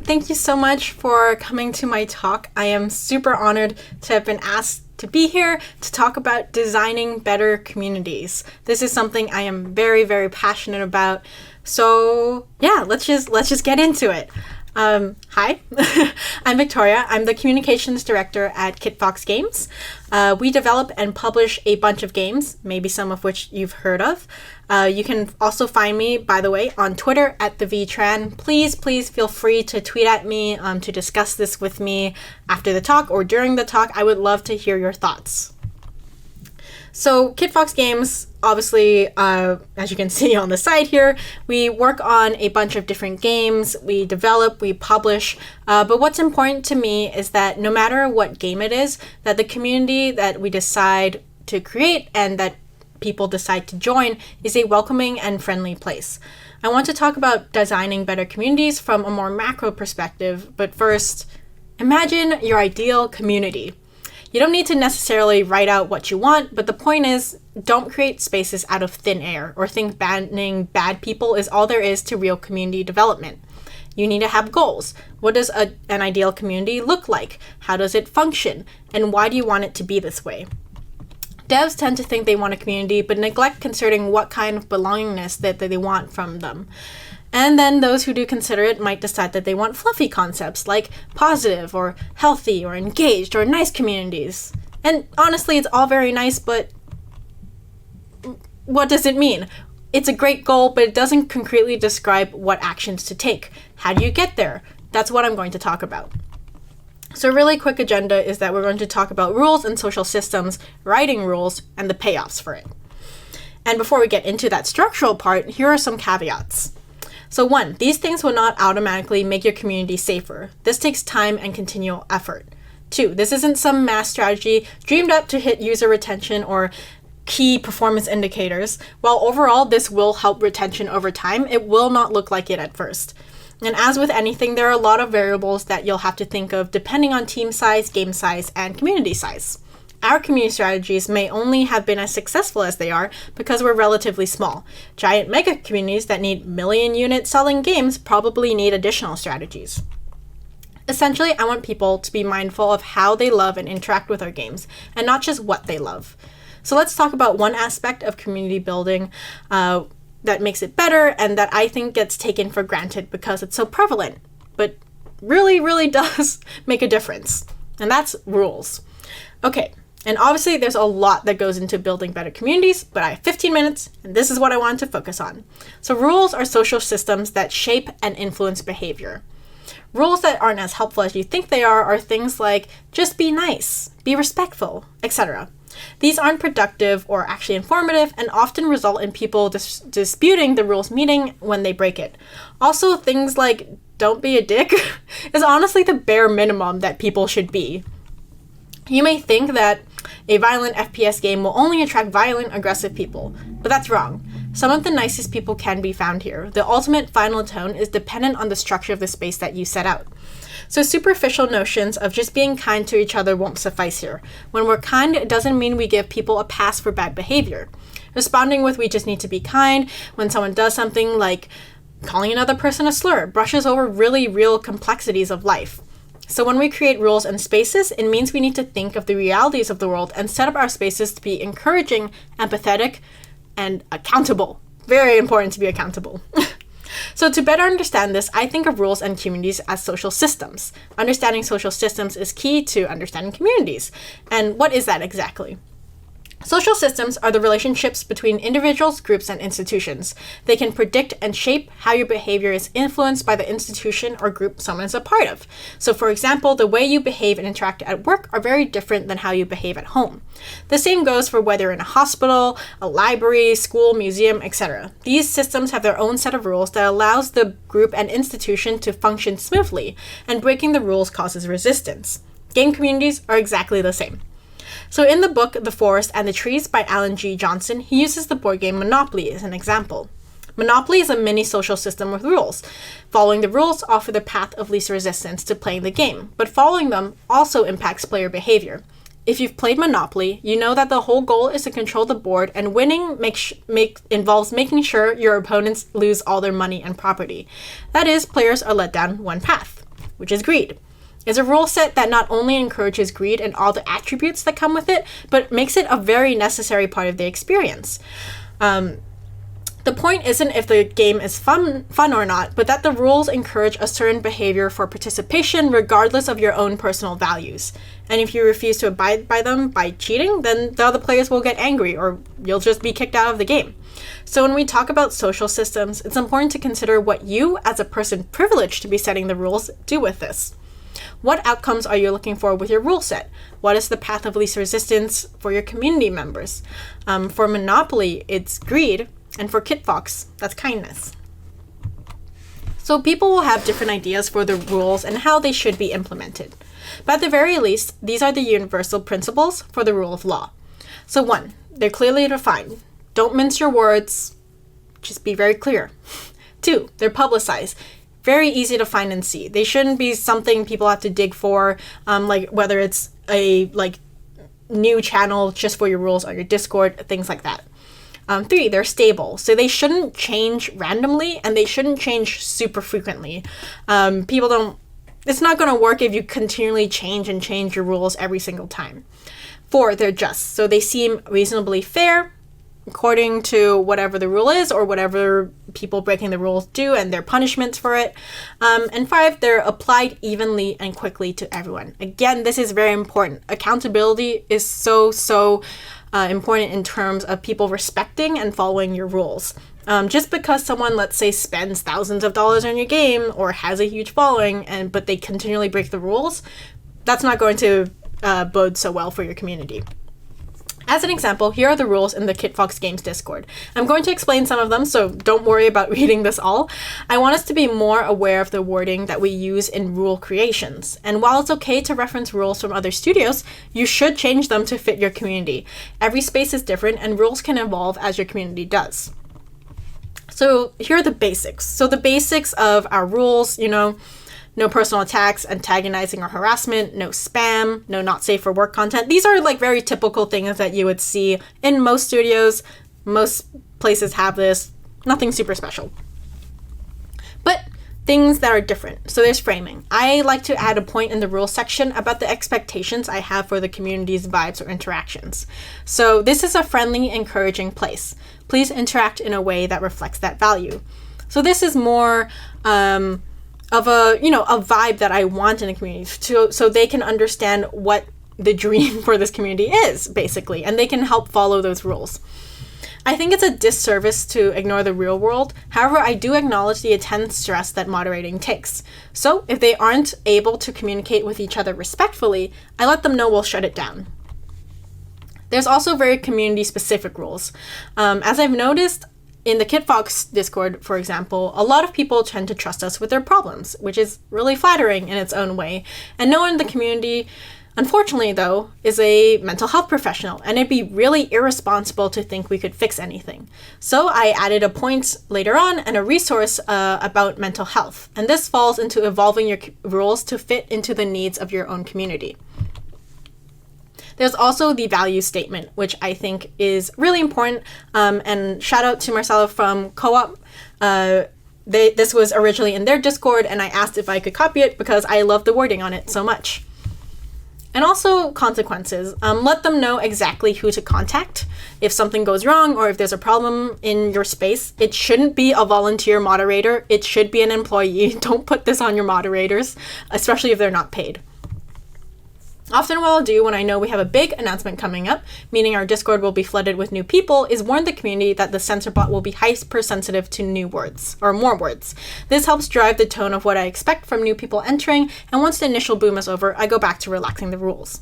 thank you so much for coming to my talk. I am super honored to have been asked to be here to talk about designing better communities. This is something I am very, very passionate about. So yeah, let's just get into it. Hi, I'm Victoria. I'm the communications director at Kitfox Games. We develop and publish a bunch of games, maybe some of which you've heard of. You can also find me, by the way, on Twitter at @Tran. Please feel free to tweet at me to discuss this with me after the talk or during the talk. I would love to hear your thoughts. So Kitfox Games, obviously, as you can see on the side here, we work on a bunch of different games, we develop, we publish, but what's important to me is that no matter what game it is, that the community that we decide to create and that people decide to join is a welcoming and friendly place. I want to talk about designing better communities from a more macro perspective, but first, imagine your ideal community. You don't need to necessarily write out what you want, but the point is, don't create spaces out of thin air or think banning bad people is all there is to real community development. You need to have goals. What does an ideal community look like? How does it function? And why do you want it to be this way? Devs tend to think they want a community, but neglect considering what kind of belongingness that they want from them. And then those who do consider it might decide that they want fluffy concepts like positive or healthy or engaged or nice communities. And honestly, it's all very nice, but what does it mean? It's a great goal, but it doesn't concretely describe what actions to take. How do you get there? That's what I'm going to talk about. So a really quick agenda is that we're going to talk about rules and social systems, writing rules, and the payoffs for it. And before we get into that structural part, here are some caveats. So 1, these things will not automatically make your community safer. This takes time and continual effort. 2, this isn't some mass strategy dreamed up to hit user retention or key performance indicators. While overall this will help retention over time, it will not look like it at first. And as with anything, there are a lot of variables that you'll have to think of depending on team size, game size, and community size. Our community strategies may only have been as successful as they are because we're relatively small. Giant mega communities that need million-unit selling games probably need additional strategies. Essentially, I want people to be mindful of how they love and interact with our games, and not just what they love. So let's talk about one aspect of community building that makes it better and that I think gets taken for granted because it's so prevalent, but really does make a difference, and that's rules. Okay. And obviously, there's a lot that goes into building better communities, but I have 15 minutes, and this is what I want to focus on. So rules are social systems that shape and influence behavior. Rules that aren't as helpful as you think they are things like just be nice, be respectful, etc. These aren't productive or actually informative and often result in people disputing the rules meaning when they break it. Also, things like don't be a dick is honestly the bare minimum that people should be. You may think that a violent FPS game will only attract violent, aggressive people, but that's wrong. Some of the nicest people can be found here. The ultimate final tone is dependent on the structure of the space that you set out. So superficial notions of just being kind to each other won't suffice here. When we're kind, it doesn't mean we give people a pass for bad behavior. Responding with we just need to be kind when someone does something like calling another person a slur brushes over really real complexities of life. So when we create rules and spaces, it means we need to think of the realities of the world and set up our spaces to be encouraging, empathetic, and accountable. Very important to be accountable. So to better understand this, I think of rules and communities as social systems. Understanding social systems is key to understanding communities. And what is that exactly? Social systems are the relationships between individuals, groups, and institutions. They can predict and shape how your behavior is influenced by the institution or group someone is a part of. So for example, the way you behave and interact at work are very different than how you behave at home. The same goes for whether in a hospital, a library, school, museum, etc. These systems have their own set of rules that allows the group and institution to function smoothly, and breaking the rules causes resistance. Game communities are exactly the same. So in the book The Forest and the Trees by Alan G. Johnson, he uses the board game Monopoly as an example. Monopoly is a mini social system with rules. Following the rules offer the path of least resistance to playing the game, but following them also impacts player behavior. If you've played Monopoly, you know that the whole goal is to control the board, and winning involves making sure your opponents lose all their money and property. That is, players are led down one path. which is greed. It's a rule set that not only encourages greed and all the attributes that come with it, but makes it a very necessary part of the experience. The point isn't if the game is fun or not, but that the rules encourage a certain behavior for participation regardless of your own personal values. And if you refuse to abide by them by cheating, then the other players will get angry or you'll just be kicked out of the game. So when we talk about social systems, it's important to consider what you, as a person privileged to be setting the rules, do with this. What outcomes are you looking for with your rule set? What is the path of least resistance for your community members? For Monopoly, it's greed. And for Kitfox, that's kindness. So people will have different ideas for the rules and how they should be implemented. But at the very least, these are the universal principles for the rule of law. So 1, they're clearly defined. Don't mince your words, just be very clear. 2, they're publicized. Very easy to find and see. They shouldn't be something people have to dig for, like whether it's a new channel just for your rules on your Discord, things like that. 3, they're stable. So they shouldn't change randomly and they shouldn't change super frequently. It's not going to work if you continually change your rules every single time. 4, they're just. So they seem reasonably fair according to whatever the rule is or whatever people breaking the rules do and their punishments for it. And 5, they're applied evenly and quickly to everyone. Again, this is very important. Accountability is so important in terms of people respecting and following your rules. Just because someone, let's say, spends thousands of dollars on your game or has a huge following, but they continually break the rules, that's not going to bode so well for your community. As an example, here are the rules in the Kitfox Games Discord. I'm going to explain some of them, so don't worry about reading this all. I want us to be more aware of the wording that we use in rule creations. And while it's okay to reference rules from other studios, you should change them to fit your community. Every space is different, and rules can evolve as your community does. So here are the basics. So the basics of our rules, no personal attacks, antagonizing or harassment, no spam, no not safe for work content. These are very typical things that you would see in most studios. Most places have this, nothing super special. But things that are different. So there's framing. I like to add a point in the rules section about the expectations I have for the community's vibes or interactions. So this is a friendly, encouraging place. Please interact in a way that reflects that value. So this is more of a vibe that I want in a community so they can understand what the dream for this community is, basically, and they can help follow those rules. I think it's a disservice to ignore the real world. However, I do acknowledge the intense stress that moderating takes. So if they aren't able to communicate with each other respectfully, I let them know we'll shut it down. There's also very community-specific rules. As I've noticed, in the Kitfox Discord, for example, a lot of people tend to trust us with their problems, which is really flattering in its own way. And no one in the community, unfortunately though, is a mental health professional, and it'd be really irresponsible to think we could fix anything. So I added a point later on and a resource about mental health. And this falls into evolving your rules to fit into the needs of your own community. There's also the value statement, which I think is really important. And shout out to Marcella from Co-op. This was originally in their Discord, and I asked if I could copy it because I love the wording on it so much. And also consequences. Let them know exactly who to contact if something goes wrong or if there's a problem in your space. It shouldn't be a volunteer moderator. It should be an employee. Don't put this on your moderators, especially if they're not paid. Often what I'll do when I know we have a big announcement coming up, meaning our Discord will be flooded with new people, is warn the community that the censor bot will be hypersensitive to new words, or more words. This helps drive the tone of what I expect from new people entering, and once the initial boom is over, I go back to relaxing the rules.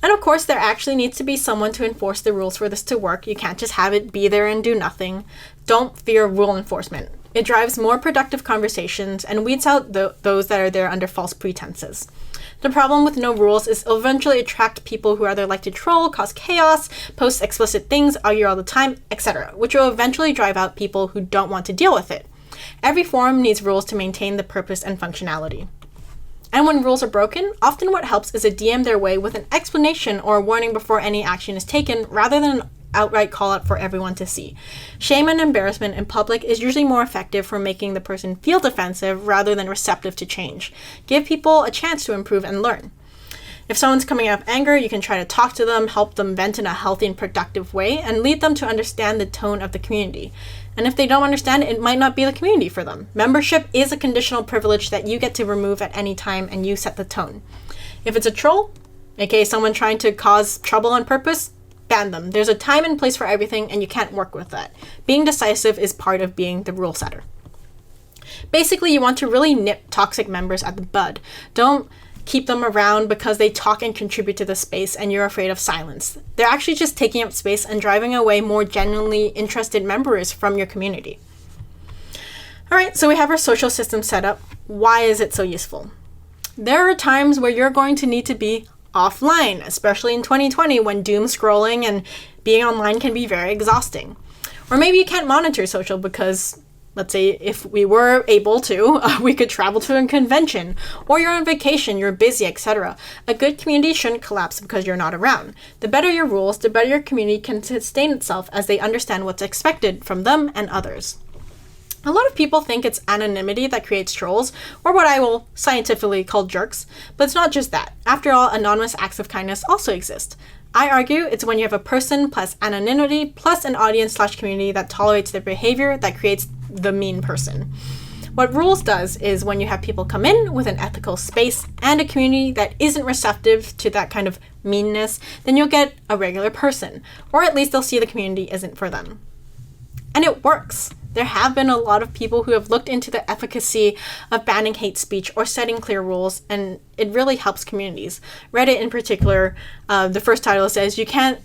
And of course, there actually needs to be someone to enforce the rules for this to work. You can't just have it be there and do nothing. Don't fear rule enforcement. It drives more productive conversations and weeds out those that are there under false pretenses. The problem with no rules is it'll eventually attract people who either like to troll, cause chaos, post explicit things, argue all the time, etc., which will eventually drive out people who don't want to deal with it. Every forum needs rules to maintain the purpose and functionality. And when rules are broken, often what helps is a DM their way with an explanation or a warning before any action is taken, rather than outright call out for everyone to see. Shame and embarrassment in public is usually more effective for making the person feel defensive rather than receptive to change. Give people a chance to improve and learn. If someone's coming out of anger, you can try to talk to them, help them vent in a healthy and productive way, and lead them to understand the tone of the community. And if they don't understand, it might not be the community for them. Membership is a conditional privilege that you get to remove at any time, and you set the tone. If it's a troll, aka someone trying to cause trouble on purpose, ban them. There's a time and place for everything, and you can't work with that. Being decisive is part of being the rule setter. Basically, you want to really nip toxic members at the bud. Don't keep them around because they talk and contribute to the space and you're afraid of silence. They're actually just taking up space and driving away more genuinely interested members from your community. All right, so we have our social system set up. Why is it so useful? There are times where you're going to need to be offline, especially in 2020 when doom scrolling and being online can be very exhausting. Or maybe you can't monitor social because, let's say if we were able to, we could travel to a convention, or you're on vacation, you're busy, etc. A good community shouldn't collapse because you're not around. The better your rules, the better your community can sustain itself as they understand what's expected from them and others. A lot of people think it's anonymity that creates trolls, or what I will scientifically call jerks, but it's not just that. After all, anonymous acts of kindness also exist. I argue it's when you have a person plus anonymity plus an audience/community that tolerates their behavior that creates the mean person. What rules does is when you have people come in with an ethical space and a community that isn't receptive to that kind of meanness, then you'll get a regular person, or at least they'll see the community isn't for them. And it works. There have been a lot of people who have looked into the efficacy of banning hate speech or setting clear rules, and it really helps communities. Reddit in particular, the first title says, you can't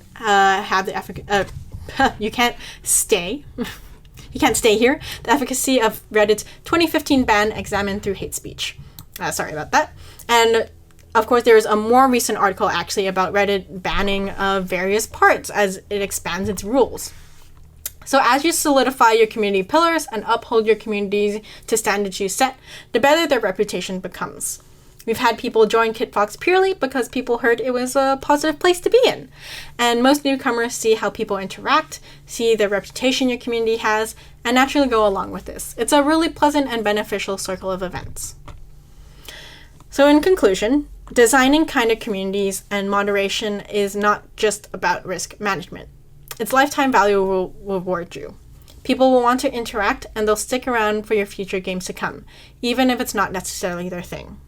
stay here. The efficacy of Reddit's 2015 ban examined through hate speech. Sorry about that. And of course, there's a more recent article actually about Reddit banning various parts as it expands its rules. So as you solidify your community pillars and uphold your communities to standards you set, the better their reputation becomes. We've had people join Kitfox purely because people heard it was a positive place to be in. And most newcomers see how people interact, see the reputation your community has, and naturally go along with this. It's a really pleasant and beneficial circle of events. So in conclusion, designing kinder communities and moderation is not just about risk management. Its lifetime value will reward you. People will want to interact and they'll stick around for your future games to come, even if it's not necessarily their thing.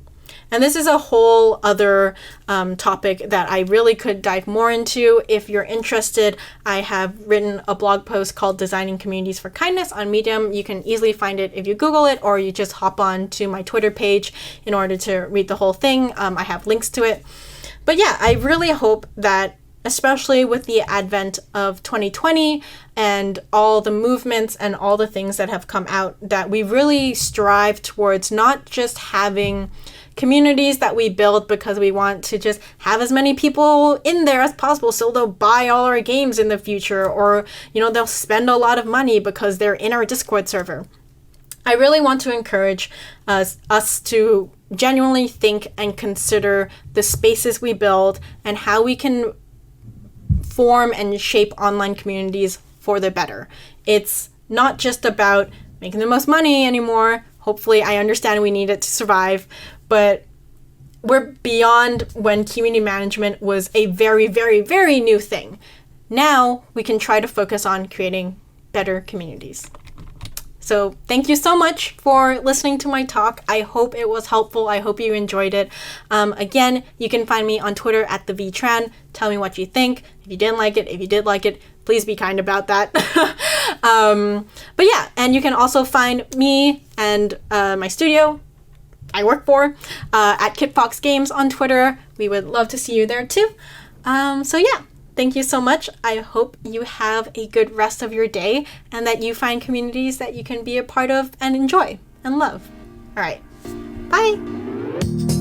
And this is a whole other topic that I really could dive more into. If you're interested, I have written a blog post called Designing Communities for Kindness on Medium. You can easily find it if you Google it, or you just hop on to my Twitter page in order to read the whole thing. I have links to it. But yeah, I really hope that, especially with the advent of 2020 and all the movements and all the things that have come out, that we really strive towards not just having communities that we build because we want to just have as many people in there as possible so they'll buy all our games in the future, or they'll spend a lot of money because they're in our Discord server. I really want to encourage us to genuinely think and consider the spaces we build and how we can form and shape online communities for the better. It's not just about making the most money anymore. Hopefully, I understand we need it to survive, but we're beyond when community management was a very, very, very new thing. Now we can try to focus on creating better communities. So thank you so much for listening to my talk. I hope it was helpful. I hope you enjoyed it. Again, you can find me on Twitter at @TheVTran. Tell me what you think. If you didn't like it, if you did like it, please be kind about that. But yeah, and you can also find me and my studio I work for at Kitfox Games on Twitter. We would love to see you there too. So yeah. Thank you so much. I hope you have a good rest of your day and that you find communities that you can be a part of and enjoy and love. All right. Bye.